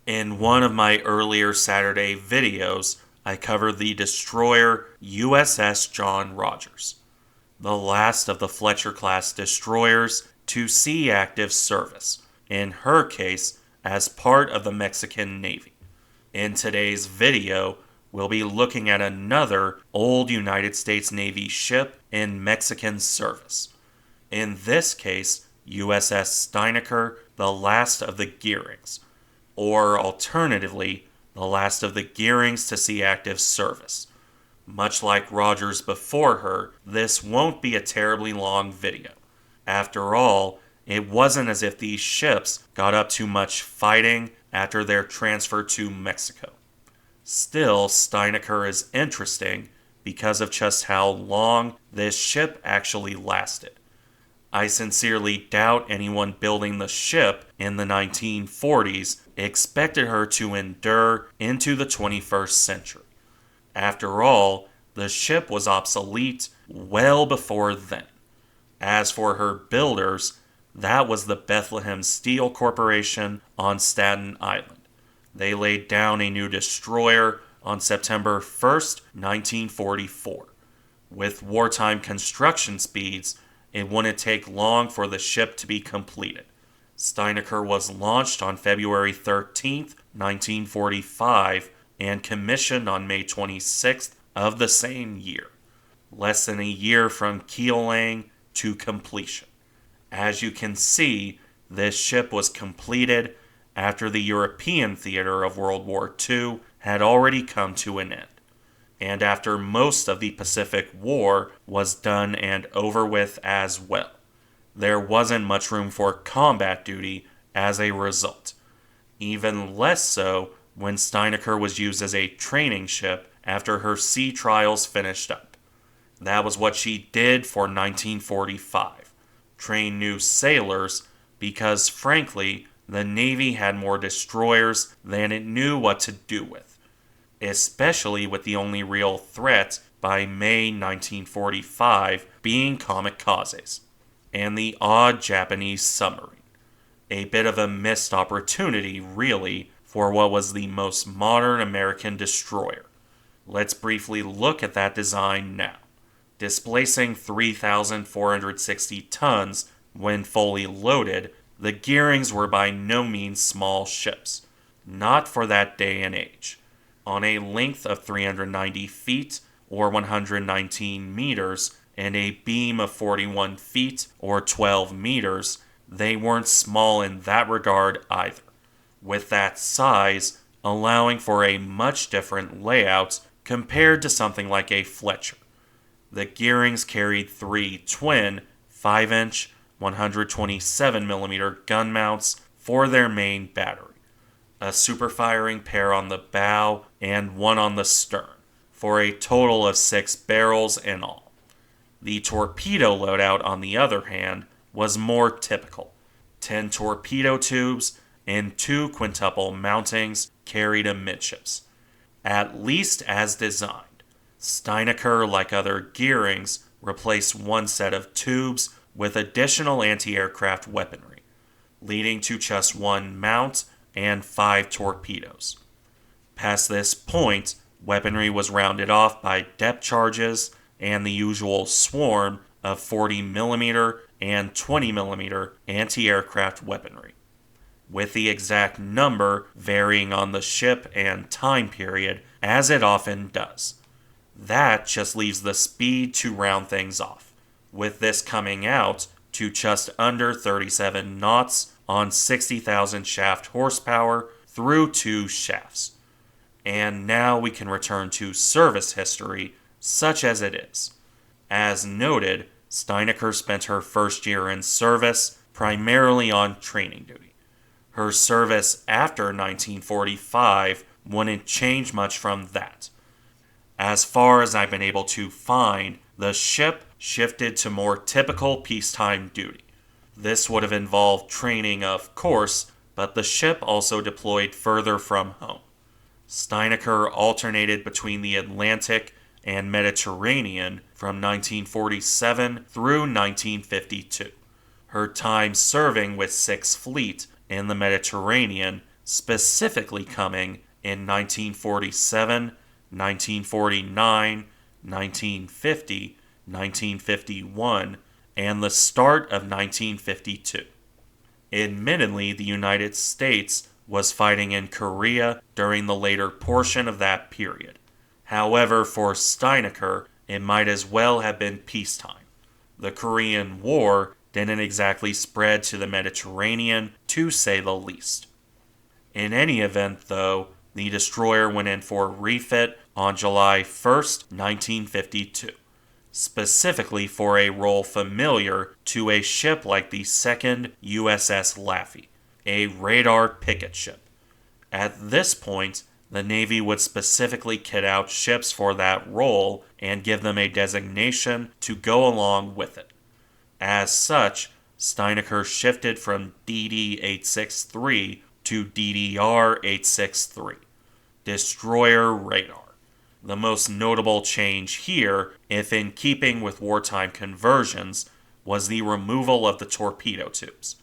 In one of my earlier Saturday videos, I covered the destroyer USS John Rodgers, the last of the Fletcher-class destroyers to see active service, in her case as part of the Mexican Navy. In today's video, we'll be looking at another old United States Navy ship in Mexican service. In this case, USS Steinaker, the last of the Gearings, or alternatively, the last of the Gearings to see active service. Much like Rodgers before her, this won't be a terribly long video. After all, it wasn't as if these ships got up to much fighting after their transfer to Mexico. Still, Steinaker is interesting because of just how long this ship actually lasted. I sincerely doubt anyone building the ship in the 1940s expected her to endure into the 21st century. After all, the ship was obsolete well before then. As for her builders, that was the Bethlehem Steel Corporation on Staten Island. They laid down a new destroyer on September 1st, 1944. With wartime construction speeds, it wouldn't take long for the ship to be completed. Steinaker was launched on February 13th, 1945, and commissioned on May 26th of the same year, less than a year from keel laying to completion. As you can see, this ship was completed after the European theater of World War II had already come to an end, and after most of the Pacific War was done and over with as well. There wasn't much room for combat duty as a result. Even less so when Steinaker was used as a training ship after her sea trials finished up. That was what she did for 1945. Train new sailors because, frankly, the Navy had more destroyers than it knew what to do with, especially with the only real threat by May 1945 being kamikazes and the odd Japanese submarine. A bit of a missed opportunity, really, for what was the most modern American destroyer. Let's briefly look at that design now. Displacing 3,460 tons when fully loaded, the Gearings were by no means small ships. Not for that day and age. On a length of 390 feet, or 119 meters, and a beam of 41 feet, or 12 meters, they weren't small in that regard either. With that size, allowing for a much different layout compared to something like a Fletcher. The Gearings carried three twin 5-inch, 127mm gun mounts for their main battery, a super-firing pair on the bow and one on the stern, for a total of 6 barrels in all. The torpedo loadout, on the other hand, was more typical. 10 torpedo tubes and 2 quintuple mountings carried amidships, at least as designed. Steinaker, like other Gearings, replaced one set of tubes with additional anti-aircraft weaponry, leading to just 1 mount and 5 torpedoes. Past this point, weaponry was rounded off by depth charges and the usual swarm of 40mm and 20mm anti-aircraft weaponry, with the exact number varying on the ship and time period, as it often does. That just leaves the speed to round things off, with this coming out to just under 37 knots on 60,000 shaft horsepower through 2 shafts. And now we can return to service history, such as it is. As noted, Steinaker spent her first year in service primarily on training duty. Her service after 1945 wouldn't change much from that. As far as I've been able to find, the ship shifted to more typical peacetime duty. This would have involved training, of course, but the ship also deployed further from home. Steinaker alternated between the Atlantic and Mediterranean from 1947 through 1952. Her time serving with 6th Fleet in the Mediterranean specifically coming in 1947, 1949, 1950, 1951, and the start of 1952. Admittedly, the United States was fighting in Korea during the later portion of that period. However, for Steinaker, it might as well have been peacetime. The Korean War didn't exactly spread to the Mediterranean, to say the least. In any event, though, the destroyer went in for refit on July 1st, 1952, specifically for a role familiar to a ship like the second USS Laffey, a radar picket ship. At this point, the Navy would specifically kit out ships for that role and give them a designation to go along with it. As such, Steinaker shifted from DD-863 to DDR-863, Destroyer Radar. The most notable change here, if in keeping with wartime conversions, was the removal of the torpedo tubes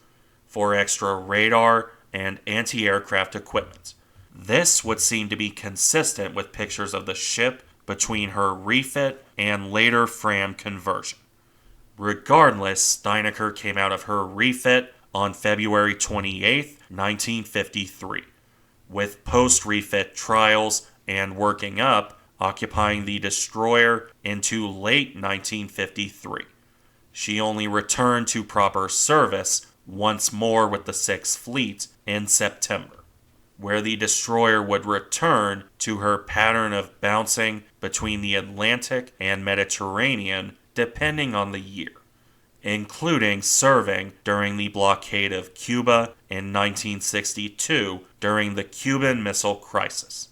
for extra radar and anti-aircraft equipment. This would seem to be consistent with pictures of the ship between her refit and later FRAM conversion. Regardless, Steinaker came out of her refit on February 28, 1953, with post-refit trials and working up occupying the destroyer into late 1953. She only returned to proper service once more with the Sixth Fleet in September, where the destroyer would return to her pattern of bouncing between the Atlantic and Mediterranean depending on the year, including serving during the blockade of Cuba in 1962 during the Cuban Missile Crisis.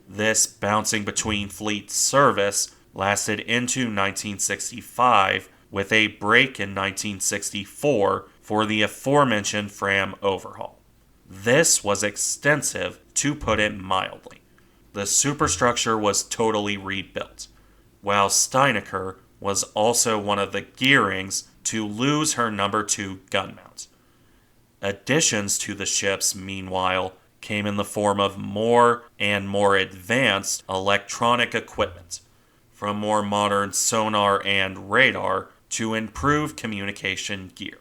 This bouncing between fleet service lasted into 1965, with a break in 1964 for the aforementioned FRAM overhaul. This was extensive, to put it mildly. The superstructure was totally rebuilt, while Steinaker was also one of the Gearings to lose her number 2 gun mount. Additions to the ships, meanwhile, came in the form of more and more advanced electronic equipment, from more modern sonar and radar to improved communication gear,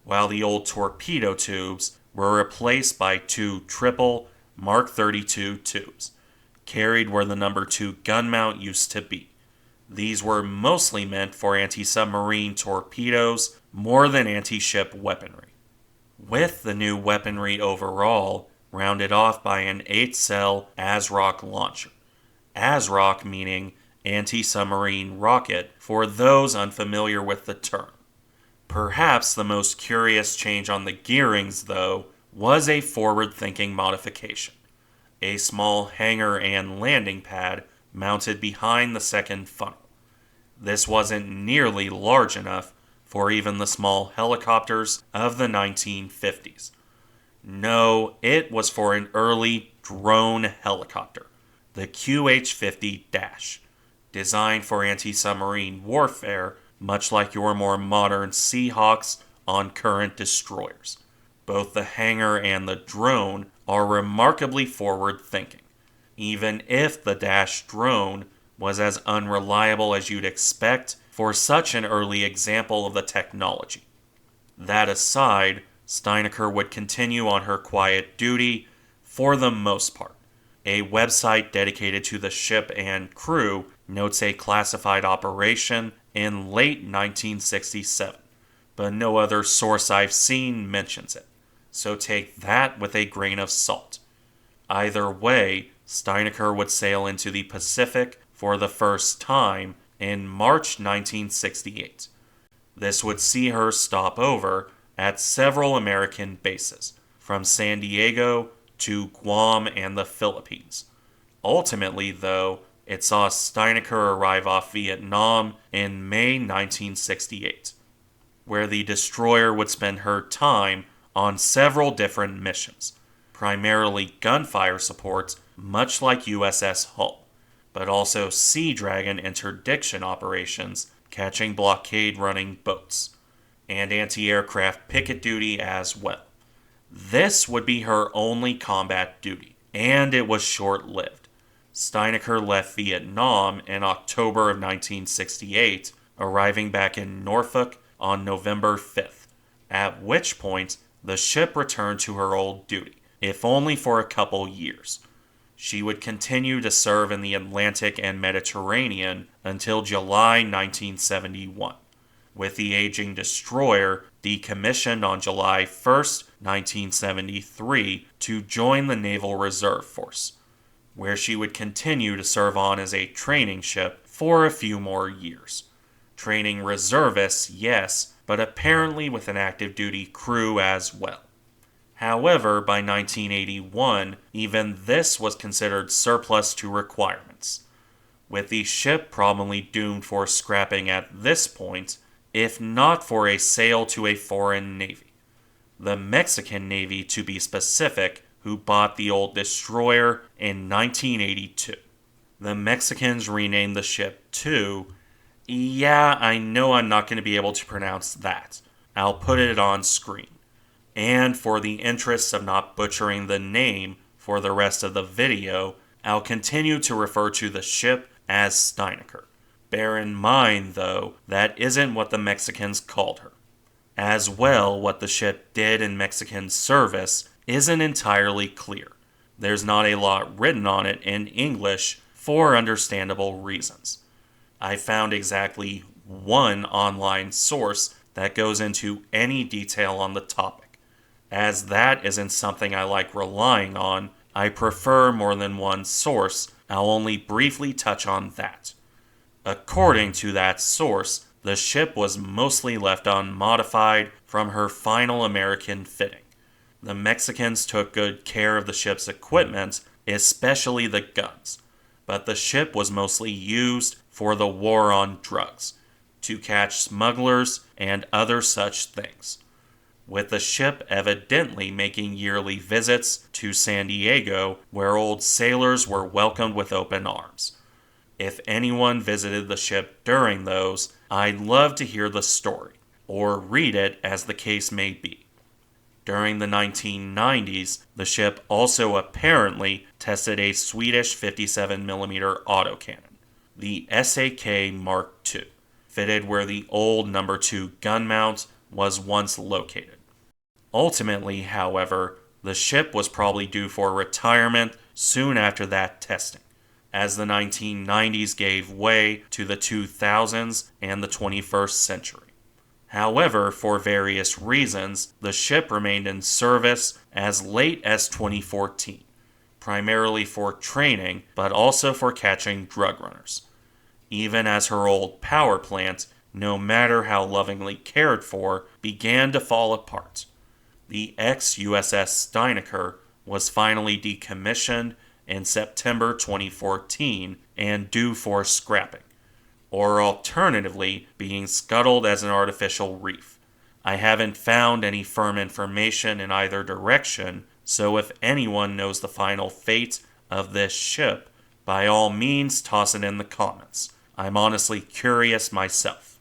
while the old torpedo tubes were replaced by 2 triple Mark 32 tubes, carried where the number 2 gun mount used to be. These were mostly meant for anti-submarine torpedoes more than anti-ship weaponry, with the new weaponry overall rounded off by an 8-cell ASROC launcher. ASROC meaning anti-submarine rocket for those unfamiliar with the term. Perhaps the most curious change on the Gearings, though, was a forward-thinking modification. A small hangar and landing pad mounted behind the second funnel. This wasn't nearly large enough for even the small helicopters of the 1950s. No, it was for an early drone helicopter, the QH-50-, designed for anti-submarine warfare, much like your more modern Seahawks on current destroyers. Both the hangar and the drone are remarkably forward-thinking, even if the dash drone was as unreliable as you'd expect for such an early example of the technology. That aside, Steinaker would continue on her quiet duty for the most part. A website dedicated to the ship and crew notes a classified operation in late 1967, but no other source I've seen mentions it, so take that with a grain of salt. Either way, Steinaker would sail into the Pacific for the first time in March 1968. This would see her stop over at several American bases, from San Diego to Guam and the Philippines. Ultimately, though, it saw Steinaker arrive off Vietnam in May 1968, where the destroyer would spend her time on several different missions, primarily gunfire support, much like USS Hull, but also Sea Dragon interdiction operations, catching blockade-running boats, and anti-aircraft picket duty as well. This would be her only combat duty, and it was short-lived. Steinaker left Vietnam in October of 1968, arriving back in Norfolk on November 5th, at which point the ship returned to her old duty, if only for a couple years. She would continue to serve in the Atlantic and Mediterranean until July 1971, with the aging destroyer decommissioned on July 1st, 1973, to join the Naval Reserve Force, where she would continue to serve on as a training ship for a few more years. Training reservists, yes, but apparently with an active duty crew as well. However, by 1981, even this was considered surplus to requirements, with the ship probably doomed for scrapping at this point, if not for a sale to a foreign navy. The Mexican Navy, to be specific, who bought the old destroyer in 1982. The Mexicans renamed the ship to... Yeah, I know I'm not going to be able to pronounce that. I'll put it on screen. And for the interests of not butchering the name for the rest of the video, I'll continue to refer to the ship as Steinaker. Bear in mind, though, that isn't what the Mexicans called her. As well, what the ship did in Mexican service isn't entirely clear. There's not a lot written on it in English for understandable reasons. I found exactly one online source that goes into any detail on the topic. As that isn't something I like relying on, I prefer more than one source. I'll only briefly touch on that. According to that source, the ship was mostly left unmodified from her final American fitting. The Mexicans took good care of the ship's equipment, especially the guns, but the ship was mostly used for the war on drugs, to catch smugglers and other such things, with the ship evidently making yearly visits to San Diego, where old sailors were welcomed with open arms. If anyone visited the ship during those, I'd love to hear the story, or read it as the case may be. During the 1990s, the ship also apparently tested a Swedish 57mm autocannon, the SAK Mark II, fitted where the old No. 2 gun mount was once located. Ultimately, however, the ship was probably due for retirement soon after that testing, as the 1990s gave way to the 2000s and the 21st century. However, for various reasons, the ship remained in service as late as 2014, primarily for training, but also for catching drug runners. Even as her old power plant, no matter how lovingly cared for, began to fall apart. The ex-USS Steinaker was finally decommissioned in September 2014 and due for scrapping, or alternatively being scuttled as an artificial reef. I haven't found any firm information in either direction, so if anyone knows the final fate of this ship, by all means toss it in the comments. I'm honestly curious myself.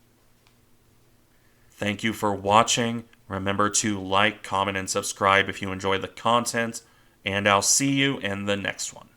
Thank you for watching. Remember to like, comment, and subscribe if you enjoy the content, and I'll see you in the next one.